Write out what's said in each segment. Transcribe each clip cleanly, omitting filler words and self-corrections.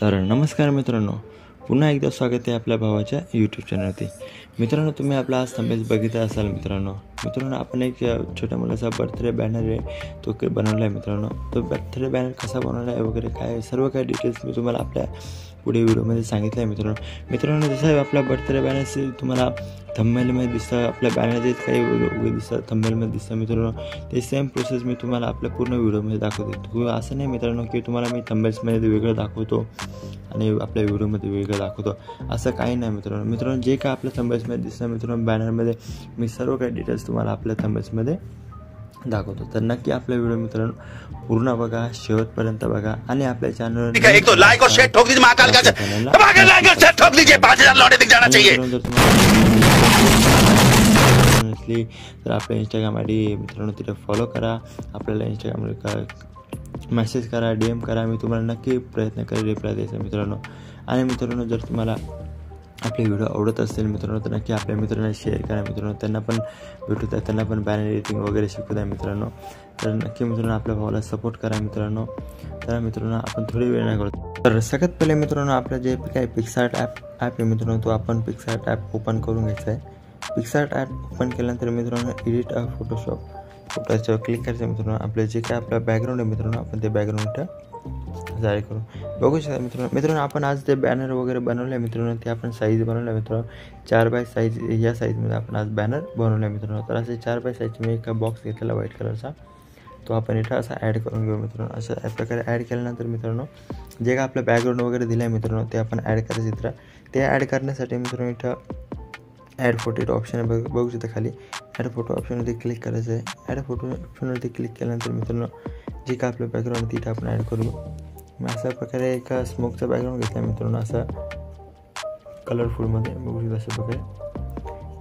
तर नमस्कार मित्रांनो, पुन्हा एकदा स्वागत आहे आपल्या भावाच्या यूट्यूब चॅनलवरती. मित्रांनो, तुम्ही आपला आज थंबनेल बघितला असाल. मित्रांनो आपण एक छोट्या मुलाचा बर्थडे बॅनर आहे तो बनवला आहे. मित्रांनो, तो बर्थडे बॅनर कसा बनवला आहे वगैरे काय सर्व काही डिटेल्स मी तुम्हाला आपल्या पुढे व्हिडिओमध्ये सांगितलं आहे. मित्रांनो जसं आपला बर्थडे बॅनर तुम्हाला थंबनेलमध्ये दिसतं, आपल्या बॅनर जे काही वेगळे दिसतं थंबनेलमध्ये दिसतं. मित्रांनो, ते सेम प्रोसेस मी तुम्हाला आपल्या पूर्ण व्हिडिओमध्ये दाखवतो. असं नाही मित्रांनो की तुम्हाला मी थंबनेल्समध्ये वेगळं दाखवतो आणि आपल्या व्हिडिओमध्ये वेगळं दाखवतो, असं काही नाही. मित्रांनो जे काय आपल्या थंबनेल्समध्ये दिसतं मित्रांनो बॅनरमध्ये, मी सर्व काही डिटेल्स तुम्हाला आपल्या थंबनेल्समध्ये दाखवतो. तर नक्की आपला व्हिडिओ मित्रांनो पूर्ण बघा, शेवटपर्यंत बघा आणि आपल्या चॅनलवर लाइक और शेयर ठोक दीजिए महाकाल का, लाइक और शेयर ठोक दीजिए, 5000 लौटे दिख जाना चाहिए. तर आपल्या इंस्टाग्राम आयडी मित्रांनो तिथे फॉलो करा, आपल्याला इंस्टाग्रामवर मेसेज करा, DM करा, मी तुम्हाला नक्की प्रयत्न करेल रिप्लाय द्यायचा मित्रांनो. आणि मित्रांनो जर तुम्हाला आपले व्हिडिओ आवडत असतील मित्रांनो तर नक्की आपल्या मित्रांना शेअर करा मित्रांनो, त्यांना पण भेटू द्या, त्यांना पण बॅनर एडिटिंग वगैरे शिकू द्या मित्रांनो. तर नक्की मित्रांनो आपल्या भावाला सपोर्ट करा मित्रांनो. तर मित्रांनो आपण थोडी वेळ नाही करतो. तर सगळ्यात पहिले मित्रांनो आपलं जे काही पिक्सआर्ट ॲप आहे मित्रांनो, तो आपण पिक्सआर्ट ॲप ओपन करून घ्यायचा आहे. पिक्सआर्ट ॲप ओपन केल्यानंतर मित्रांनो एडिट फोटोशॉप फोटोच्यावर क्लिक करायचं मित्रांनो. आपले जे काय आपला बॅकग्राऊंड आहे मित्रांनो, आपण ते बॅकग्राऊंड इथं जारी करू बघू शकता मित्रांनो. आपण आज ते बॅनर वगैरे बनवलं आहे मित्रांनो, ते आपण साईज बनवलं आहे मित्रांनो. 4x साईज, या साईजमध्ये आपण आज बॅनर बनवलं आहे मित्रांनो. तर असे 4x साईजचे मी एक बॉक्स घेतलेला व्हाईट कलरचा, तो आपण इथं असा ॲड करून घेऊ मित्रांनो. अशा प्रकारे ॲड केल्यानंतर मित्रांनो जे काय आपलं बॅकग्राऊंड वगैरे दिलं आहे मित्रांनो, ते आपण ॲड करायचं चित्र. ते ॲड करण्यासाठी मित्रांनो इथं ॲड फोटो ऑप्शन आहे, बघू शकता खाली ॲड फोटो ऑप्शनवरती क्लिक करायचं आहे. ॲड फोटो ऑप्शनवरती क्लिक केल्यानंतर मित्रांनो जे काय आपलं बॅकग्राऊंड तिथं आपण ॲड करू. मग अशा प्रकारे एक स्मोकचा बॅकग्राऊंड घेतला मित्रांनो, असा कलरफुलमध्ये बघू शकता. अशा प्रकारे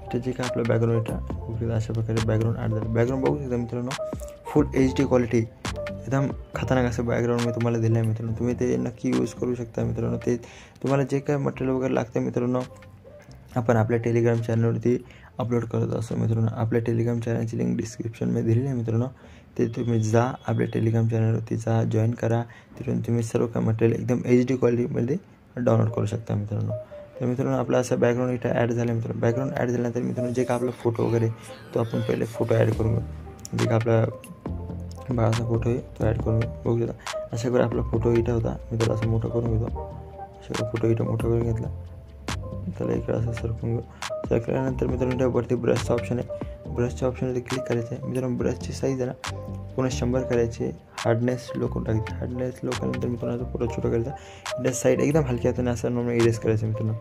इथं जे काय आपलं बॅकग्राऊंड इथं बघू शकता, अशा प्रकारे बॅकग्राऊंड ॲड झालं. बॅकग्राऊंड बघू शकता मित्रांनो, फुल HD क्वालिटी, एकदम खतरनाक असं बॅकग्राऊंड मी तुम्हाला दिलं आहे मित्रांनो. तुम्ही ते नक्की यूज करू शकता मित्रांनो. ते तुम्हाला जे काय मटेरियल वगैरे लागतं मित्रांनो, आपण आपल्या टेलिग्राम चॅनलवरती अपलोड करत असतो मित्रांनो. आपल्या टेलिग्राम चॅनलची लिंक डिस्क्रिप्शनमध्ये दिलेली आहे मित्रांनो. ते तुम्ही जा, आपल्या टेलिग्राम चॅनलवरती जा, जॉईन करा. तिथून तुम्ही सर्व काय मटेरियल एकदम HD क्वालिटीमध्ये डाउनलोड करू शकता मित्रांनो. तर मित्रांनो आपला असं बॅकग्राऊंड इथं ॲड झालं मित्रांनो. बॅकग्राऊंड ॲड झाल्यानंतर मित्रांनो जे काय आपला फोटो वगैरे, तो आपण पहिले फोटो ॲड करून घेऊ. जे काय आपला बाळाचा फोटो आहे तो ॲड करून बघू शकता. अशा प्रकारे आपला फोटो इथं होता, मी त्याला असं मोठं करून घेतो. अशा फोटो इथं मोठं करून घेतला, त्याला इकडे असं सरकून घेऊ. सरकल्यानंतर मित्रांनो वरती ब्रशचा ऑप्शन आहे, ब्रशच्या ऑप्शनवरती क्लिक करायचं आहे मित्रांनो. ब्रशची साईज आहे ना पुन्हा 100 करायची, हार्डनेस लो करून टाकायची. हार्डनेस लो केल्यानंतर मित्रांनो फोटो छोटा करायचा. इथं साईड एकदम हलक्या हाताने असं नॉर्मल इरेज करायचं मित्रांनो.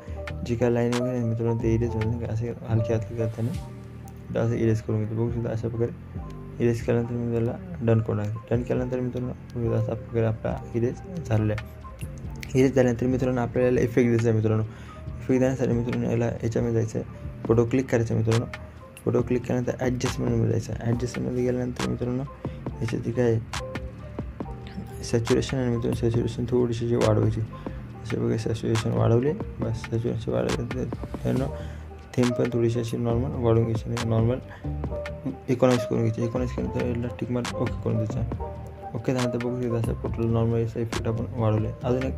जी काय लाईन वगैरे मित्रांनो ते इरेज होईल नाही का, असे हलक्या हाताने असं इरेज करून घेतो. बघू शकता अशा प्रकारे इरेज केल्यानंतर मी त्याला डन करून टाकतो. डन केल्यानंतर मित्रांनो अशा प्रकारे आपला इरेज झालेला आहे. इरेज झाल्यानंतर मित्रांनो आपल्याला इफेक्ट द्यायचा आहे मित्रांनो. इफेक्ट देण्यासाठी मित्रांनो याच्यामध्ये जायचं आहे, फोटो क्लिक करायचं मित्रांनो. फोटो क्लिक केल्यानंतर ॲडजस्टमेंटमध्ये जायचं. ॲडजस्टमेंटमध्ये गेल्यानंतर मित्रांनो याच्यात काय सॅच्युरेशन आहे मित्रांनो, सॅच्युरेशन थोडीशी वाढवायची. अशा प्रकारे सॅच्युरेशन वाढवली, बस सॅच्युरेशन वाढवल्यानंतर त्यांना थेंब पण थोडीशी अशी नॉर्मल वाढवून घ्यायची. नाही नॉर्मल 19 करून घ्यायची. 19 केल्यानंतर याला टिक मार्क ओके करून द्यायचा. ओके त्यानंतर बघू शकता असा फोटोला नॉर्मल याचा इफेक्ट आपण वाढवले. अजून एक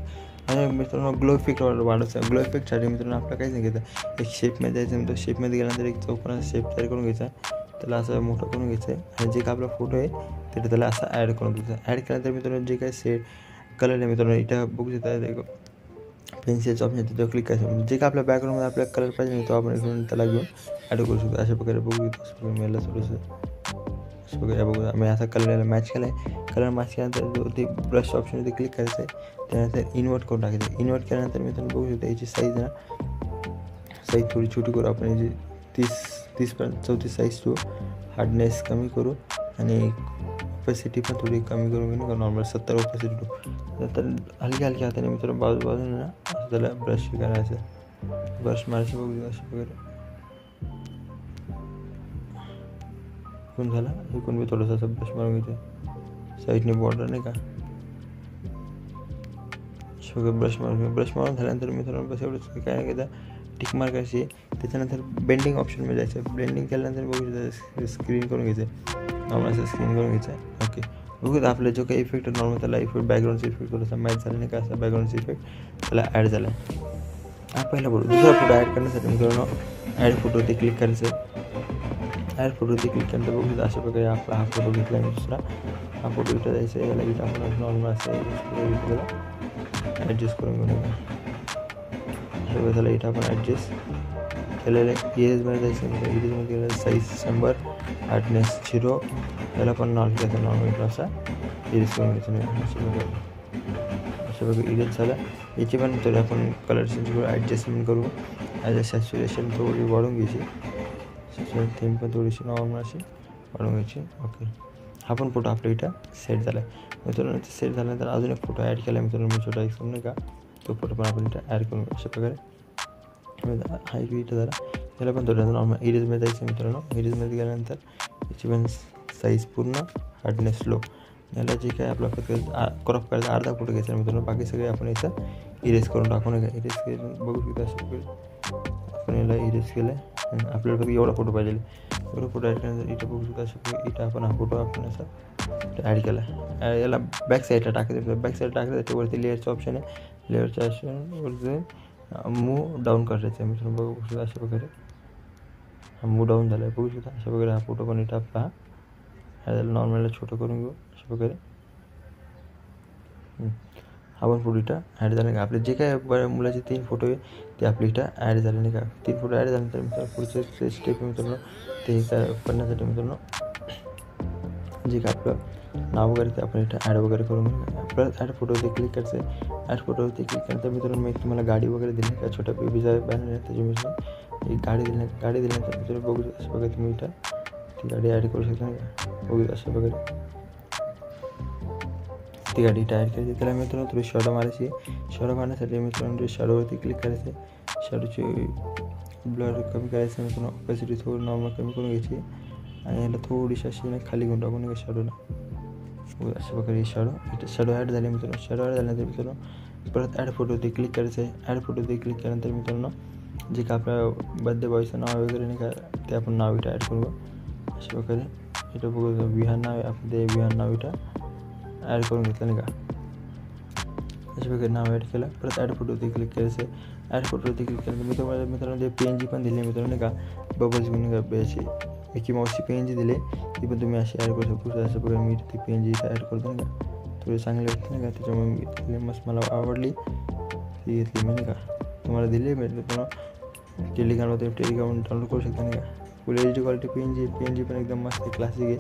मित्रांनो ग्लो इफेक्ट वाढवायचा. ग्लो इफेक्टसाठी मित्रांनो आपलं काहीच नाही घ्यायचं, एक शेपमध्ये जायचं मित्र. शेपमध्ये गेल्यानंतर एक चौकोनाचा शेप तयार करून घ्यायचा, त्याला असं मोठं करून घ्यायचं आहे. आणि जे काय आपला फोटो आहे तिथे त्याला असं ॲड करून द्यायचं. ॲड केल्यानंतर मित्रांनो जे काय सेट कलर आहे मित्रांनो इथं बघू शकता पेन्सिलचं ऑप्शन तिथं क्लिक करायचं. जे काय आपल्या बॅकग्राऊंडमध्ये आपल्याला कलर पाहिजे तो आपण इकडून त्याला घेऊन ॲड करू शकतो. अशा प्रकारे बघू शकतो. अशा प्रकारे मला थोडंसं अशा प्रकारे बघू. मी असा कलरला मॅच केला आहे. कलर मॅच केल्यानंतर ते ब्रश ऑप्शनवरती क्लिक करायचं आहे. त्यानंतर इन्व्हर्ट करून टाकायचं. इन्व्हर्ट केल्यानंतर मित्रांनो बघू शकतो याची साईज ना साईज थोडी छोटी करू आपण. याची 30-34 साईज ठेवू. हार्डनेस कमी करू आणि ओपेसिटी पण थोडी कमी करून घेऊ. नॉर्मल 70 ओपेसिटी ठेवू. तर हलक्या हाताने मित्रांनो बाजूने ना असं त्याला ब्रश करायचं, ब्रश मारायचं. बघू अशा प्रकारे इकून झाला. इकून मी थोडंसं असं ब्रश मारून घेतो साईडने बॉर्डर नाही का, ब्रश मारून झाल्यानंतर मित्रांनो बस एवढंच. काय नाही घेता टिक मार्क करायची. त्याच्यानंतर बेंडिंग ऑप्शनमध्ये जायचं. बेंडिंग केल्यानंतर बघू शकता स्क्रीन करून घ्यायचं, नॉर्मल असं स्क्रीन करून घ्यायचं. ओके बघूया आपला जो काही इफेक्ट नॉर्मल त्याला इफेक्ट बॅकग्राऊंडचा इफेक्ट थोडासा मॅच झाला नाही का, असा बॅकग्राऊंडचा इफेक्ट त्याला ॲड झाला आहे. हा पहिला फोटो. दुसरा फोटो ॲड करण्यासाठी मित्रांनो ॲड फोटोवरती क्लिक करायचं. ॲड फोटोवरती क्लिक केल्यानंतर बघूया अशा प्रकारे आपला हा फोटो घेतला आहे. दुसरा हा फोटो इथं जायचं आहे. याला इथं आपण नॉर्मल असं ॲडजस्ट करून घेऊ नका. सगळं त्याला इथं आपण ॲडजस्ट केलेलं आहे. इरेजमध्ये जायचं आहे. इरेजमध्ये केलेलं साईज 100 हार्डनेस 0. त्याला पण नॉर्मल असा इरेज करून घ्यायचं नाही. अशा प्रकारे इरेज झाला. याची पण थोडी आपण कलर चेंज करू, ॲडजस्टमेंट करू. ॲज सॅच्युरेशन थोडी वाढवून घ्यायची. सॅच्युरेशन थीम पण थोडीशी नॉर्मल अशी वाढवून घ्यायची. ओके, हा पण फोटो आपल्या इथं सेट झाला आहे. मित्रांनो सेट झाल्यानंतर अजून एक फोटो ॲड केला आहे मित्रांनो मी छोटा एक नाही का, तो फोटो पण आपण इथं ॲड करून अशा प्रकारे हा एक इथं झाला. त्याला पण थोडं नॉर्मल इरेजमध्ये जायचं मित्रांनो. इरेजमध्ये गेल्यानंतर याची पण साईज पूर्ण हार्डनेस लो. याला जे काय आपला फक्त क्रॉप करायचा अर्धा फोटो घ्यायचा मित्रांनो. बाकी सगळे आपण इथं इरेज करून टाकू नका. इरेज केलं बघू शकता अशा आपण याला इरेज केलं आहे. आपल्याला फक्त एवढा फोटो पाहिजे. एवढा फोटो ॲड केल्यानंतर इथं बघू शकता अशा इथं आपण हा फोटो आपण असा ॲड केला. याला बॅक साईडला टाकायचं. बॅक साईड टाकायचं वरती लेअरचं ऑप्शन आहे. लेअरच्या ऑप्शनवरती मूव डाऊन करायचं आहे मित्रांनो. बघू शकता अशा प्रकारे हा मूव डाऊन झाला आहे. बघू शकता अशा प्रकारे हा फोटो पण इथं आपला ह्याला नॉर्मलला छोटं करून घेऊ अशा प्रकारे. हा पण फोटो इथं ॲड झाला नाही का. आपले जे काय मुलाचे 3 फोटो आहे ते आपले इथं ॲड झाले नाही का. 3 फोटो ॲड झाल्यानंतर मित्रांनो पुढचं स्टेप मित्रांनो ते काय करण्यासाठी मित्रांनो जे काय आपलं नाव वगैरे ते आपण इथं ॲड वगैरे करून परत ॲड फोटोवरती क्लिक करायचं आहे. ॲड फोटोवरती क्लिक केल्यानंतर मित्रांनो मी तुम्हाला गाडी वगैरे दिली का, छोट्या बेबीचा बॅनर आहे त्याची मित्रांनो एक गाडी दिल्यानंतर मित्रांनो बघू शकता अशा प्रकारे तुम्ही इथं ती गाडी ॲड करू शकता नाही का. बघू अशा प्रकारे ती गाडी इथं ॲड करायची. त्याला मित्रांनो थोडी शॅडो मारायची. शॅडो मारण्यासाठी मित्रांनो शॅडोवरती क्लिक करायचे. शॅडोची ब्लर कमी करायचं मित्रांनो. ऑपॅसिटी थोडी नॉर्मल कमी करून घ्यायची आणि याला थोडीशी अशी खाली घेऊन टाकून नका शॅडोला. अशा प्रकारे शॅडो ॲड झाले मित्रांनो. शॅडो ॲड झाल्यानंतर मित्रांनो परत ॲड फोटोवरती क्लिक करायचं आहे. ॲड फोटोवरती क्लिक केल्यानंतर मित्रांनो जे काय आपल्या बर्थडे बॉयचं नाव वगैरे नाही का ते आपण नाव इथं ॲड करू. अशा प्रकारे इथं बघू विहान नाव आहे. आपण ते विहान नाव इथं ॲड करून घेतलं नाही का. अशा प्रकारे नाव ॲड केलं. परत ॲड फोटोवरती क्लिक करायचं आहे. ॲड फोटोवरती क्लिक केल्यानंतर मी तुम्हाला मित्रांनो ते PNG पण दिली मित्रांनो नाही का. बबल्स घेऊन का याची मिकी माऊसची PNG दिली ती पण तुम्ही अशी ॲड करू शकतो. अशा प्रकारे मी ती PNG इथं ॲड करतो नाही का. थोडी चांगली वाटते नाही का, त्याच्यामुळे मी घेतली. मस्त मला आवडली ती घेतली मी नाही का. तुम्हाला दिली मित्रांनो टेलिग्रामवर टेलिग्राम डाउनलोड करू शकता नाही का. फुल HD क्वालिटी PNG पण एकदम मस्त क्लासिक आहे.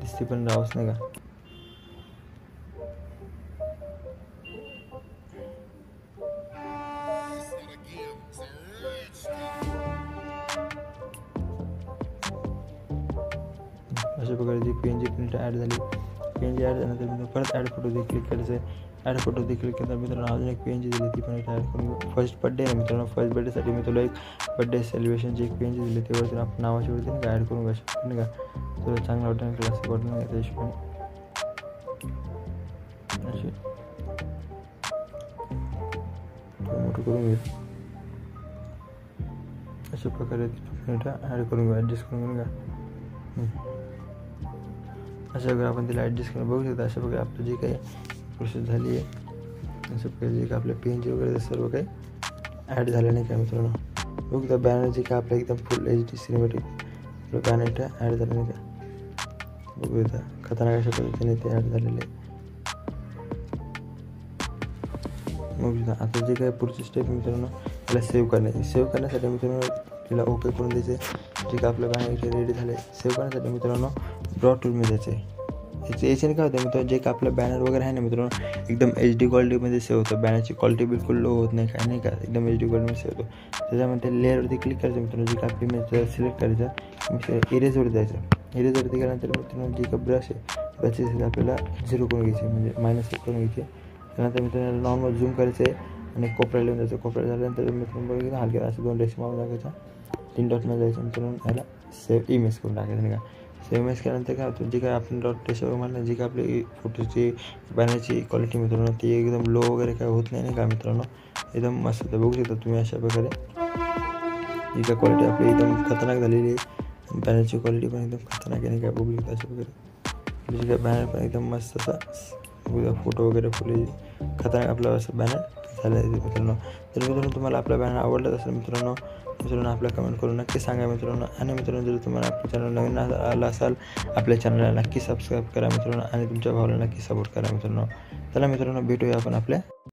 दिसते पण राहूच नाही का. अशा प्रकारे ती PNG प्रिंट ॲड झाली. PNG ॲड झाल्यानंतर मित्रांनो परत ॲड फोटोवरती क्लिक करायचं आहे. ॲड फोटोवरती क्लिक केल्यानंतर मित्रांनो अजून एक PNG दिली ती पण इथं ॲड करून. फर्स्ट बड्डे आहे मित्रांनो. फर्स्ट बड्डेसाठी मी तुला एक बड्डे सेलिब्रेशनची एक PNG दिली. त्यावरती आपण नावाची वरती नाही का ॲड करून घ्यायची नाही का. तुला चांगलं वाटतं क्लासिक वाटलं नाही का त्या हिशोबाने अशी मोठं करून घेऊ. अशा प्रकारे इथं ॲड करून घेऊ, ॲडजस्ट करून घेऊ का. अशा प्रकारे आपण तिला ॲडजस्ट करून बघू शकता. अशा प्रकारे आपलं जे काही प्रोसेस झाली आहे अशा प्रकारे जे काय आपल्या PNG वगैरे सर्व काही ॲड झालं नाही का मित्रांनो. बघू शकता बॅनर जे काय आपलं एकदम फुल HD सिनेमॅटिक आपलं बॅनर इथं ॲड झालं नाही का. बघू शकता खतरनाक अशा पद्धतीने ते ॲड झालेले आहे. बघू शकता आता जे काही पुढची स्टेप मित्रांनो त्याला सेव्ह करण्यासाठी मित्रांनो तिला ओके करून द्यायचे. जे काय आपलं बॅनर इथे रेडी झाले. सेव्ह करण्यासाठी मित्रांनो ड्रॉ टूलमध्ये जायचे. याच्याने काय होतं मित्रांनो जे काय आपलं बॅनर वगैरे आहे ना मित्रांनो एकदम HD क्वालिटीमध्ये सेव्ह होतं. बॅनरची क्वालिटी बिलकुल लो होत नाही काय नाही का. एकदम HD क्वालिटीमध्ये सेव्ह होतो. त्याच्यामध्ये लेअरवरती क्लिक करायचं मित्रांनो. जे काय आपली इमेज सिलेक्ट करायचं इरेजवरती जायचं. इरेजवरती गेल्यानंतर मित्रांनो जे काय ब्रश आहे ब्रशेस आपल्याला 0 करून घ्यायची म्हणजे -1 करून घ्यायची. त्यानंतर मित्रांनो नॉर्मल झूम करायचं आहे आणि कोपऱ्याला येऊन जायचं. कोपऱ्याला झाल्यानंतर मित्रांनो बघितलं हलक्यात असं 2 रेषा मारून टाकायचा. 3 डॉटमध्ये जायचं मित्रांनो ह्याला सेव्ह इमेज करून टाकायचं नाही का. सेव्ह इमेज केल्यानंतर काय होतं जे काय आपण डॉट रेषावर मारलं जे काय आपली फोटोची बॅनरची क्वालिटी मित्रांनो ती एकदम लो वगैरे काय होत नाही का मित्रांनो. एकदम मस्त होतं. बघू शकता तुम्ही अशा प्रकारे जी काय क्वालिटी आपली एकदम खतरनाक झालेली आहे. बॅनरची क्वालिटी पण एकदम खतरनाक आहे नाही काय. बघू शकता अशा प्रकारे त्याचे काय बॅनर पण एकदम मस्त असं फोटो वगैरे फुले खतरनाक आपलं असं बॅनर झालं आहे मित्रांनो. तर मित्रांनो तुम्हाला आपला बॅनर आवडलाच असेल मित्रांनो आपल्या कमेंट करून नक्की सांगा मित्रांनो. आणि मित्रांनो जर तुम्हाला आपल्या चॅनल नवीन आला असाल आपल्या चॅनलला नक्की सबस्क्राईब करा मित्रांनो आणि तुमच्या भावाला नक्की सपोर्ट करा मित्रांनो. चला मित्रांनो भेटूया आपण आपल्या